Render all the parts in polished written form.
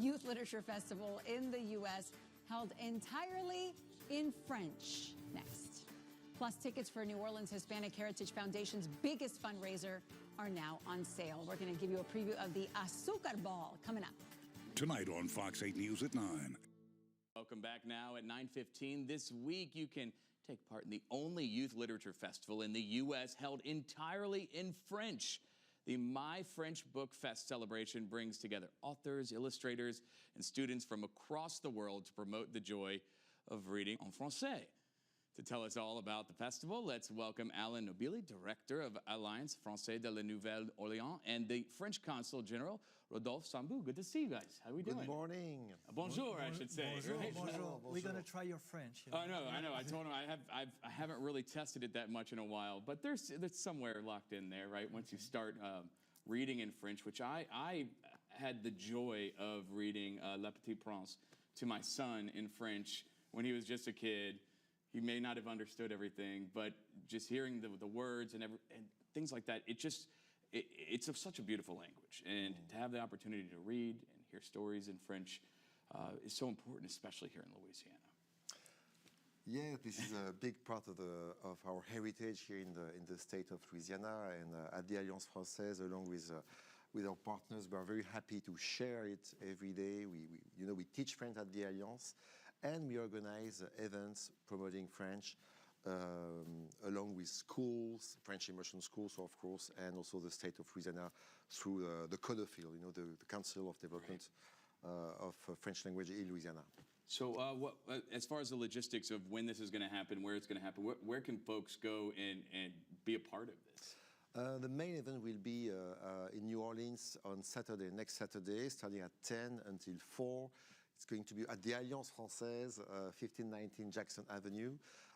Youth Literature Festival in the U.S. held entirely in French. Next. Plus, tickets for New Orleans Hispanic Heritage Foundation's biggest fundraiser are now on sale. We're going to give you a preview of the Azúcar Ball coming up. Tonight on Fox 8 News at 9. Welcome back now at 9:15. This week you can take part in the only youth literature festival in the U.S. held entirely in French. The My French Book Fest celebration brings together authors, illustrators, and students from across the world to promote the joy of reading en français. To tell us all about the festival, let's welcome Alain Nobili, Director of Alliance Française de la Nouvelle-Orléans, and the French Consul General, Rodolphe Sambou. Good to see you guys. How are we doing? Good morning. Bonjour, I should say. Bonjour, Right? bonjour. We're going to try your French. You know? I know. I told him I haven't really tested it that much in a while, but there's somewhere locked in there, right? Once you start reading in French, which I had the joy of reading La Petite Prince to my son in French when he was just a kid. He may not have understood everything, but just hearing the words and things like that, it's such a beautiful language. And to have the opportunity to read and hear stories in French is so important, especially here in Louisiana. Yeah, this is a big part of our heritage here in the state of Louisiana, and at the Alliance Française, along with our partners, we are very happy to share it every day. We teach French at the Alliance, and we organize events promoting French along with schools, French immersion schools, of course, and also the state of Louisiana through the CODOFIL, the Council of Development of French Language in Louisiana. So as far as the logistics of when this is going to happen, where it's going to happen, where can folks go and be a part of this? The main event will be in New Orleans on Saturday, next Saturday, starting at 10 until 4. It's going to be at the Alliance Française, 1519 Jackson Avenue.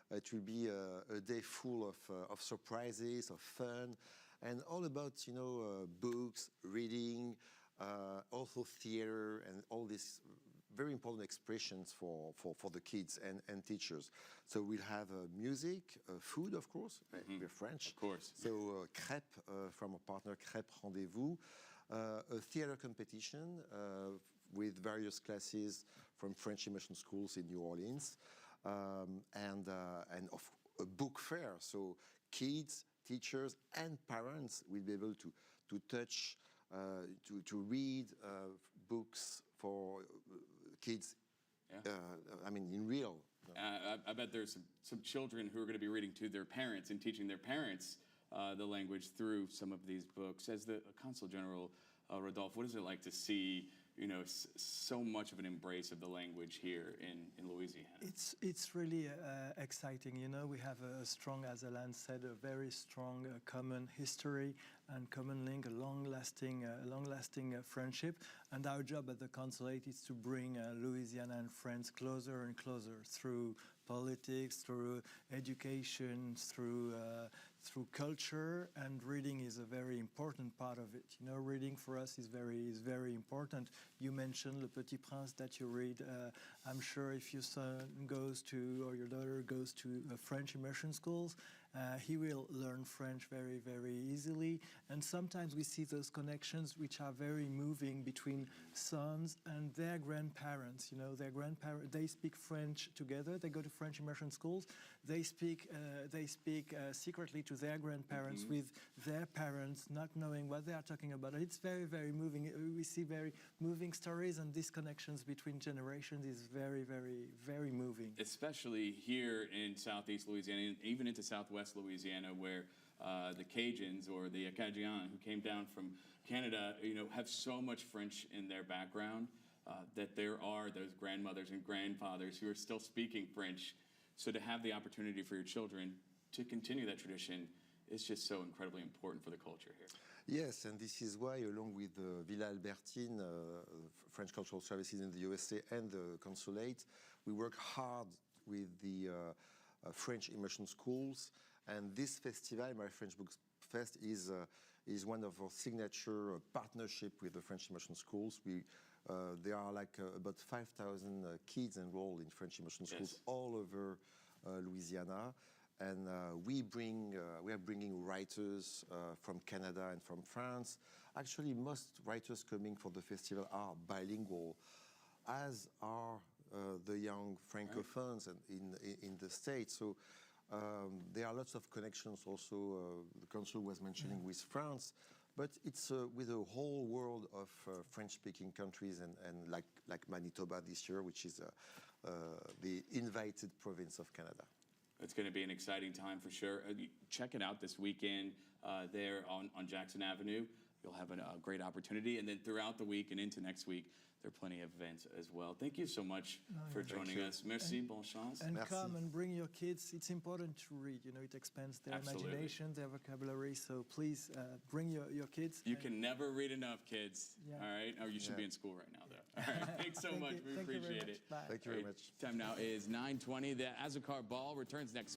It will be a day full of surprises, of fun, and all about, books, reading, also theater, and all these very important expressions for the kids and teachers. So we'll have music, food, of course. We're French. Of course. So crêpes from our partner Crêpes Rendezvous. A theater competition with various classes from French immersion schools in New Orleans, and a book fair. So kids, teachers, and parents will be able to touch, to read books for kids. Yeah. In real. I bet there's some children who are going to be reading to their parents and teaching their parents the language through some of these books. As the Consul General, Rodolphe, what is it like to see, so much of an embrace of the language here in Louisiana? It's really exciting. We have a strong, as Alain said, a very strong common history and common link, a long-lasting friendship. And our job at the consulate is to bring Louisiana and France closer and closer through politics, through education, through culture, and reading is a very important part of it. Reading for us is very important. You mentioned Le Petit Prince that you read. I'm sure if your son goes to, or your daughter goes to French immersion schools, he will learn French very, very easily. And sometimes we see those connections which are very moving between sons and their grandparents. Their grandparents, they speak French together. They go to French immersion schools. They speak secretly to their grandparents with their parents, not knowing what they are talking about. It's very, very moving. We see very moving stories, and these connections between generations is very, very, very moving. Especially here in Southeast Louisiana, and even into Southwest Louisiana, where the Cajuns or the Acadians who came down from Canada, have so much French in their background that there are those grandmothers and grandfathers who are still speaking French. So to have the opportunity for your children to continue that tradition is just so incredibly important for the culture here. Yes, and this is why, along with Villa Albertine, French Cultural Services in the USA, and the consulate, we work hard with the French immersion schools. And this festival, My French Book Fest, is one of our signature partnership with the French immersion schools. There are about 5,000 kids enrolled in French immersion schools all over Louisiana. And we are bringing writers from Canada and from France. Actually, most writers coming for the festival are bilingual. as are the young Francophones in the States. So there are lots of connections also. The Council was mentioning with France, but it's with a whole world of French-speaking countries and like Manitoba this year, which is the invited province of Canada. It's going to be an exciting time for sure. Check it out this weekend there on Jackson Avenue. You'll have a great opportunity. And then throughout the week and into next week, there are plenty of events as well. Thank you so much for joining us. Merci, bonne chance. And Merci. come and bring your kids. It's important to read. You know, it expands their Absolutely. imagination, their vocabulary. So please bring your kids. You can never read enough, kids. Yeah. All right? Or you should be in school right now, though. All right. Thanks so much. We Thank you very appreciate much. it. Bye. Thank you very much. Time now is 9:20. The Azucar Ball returns next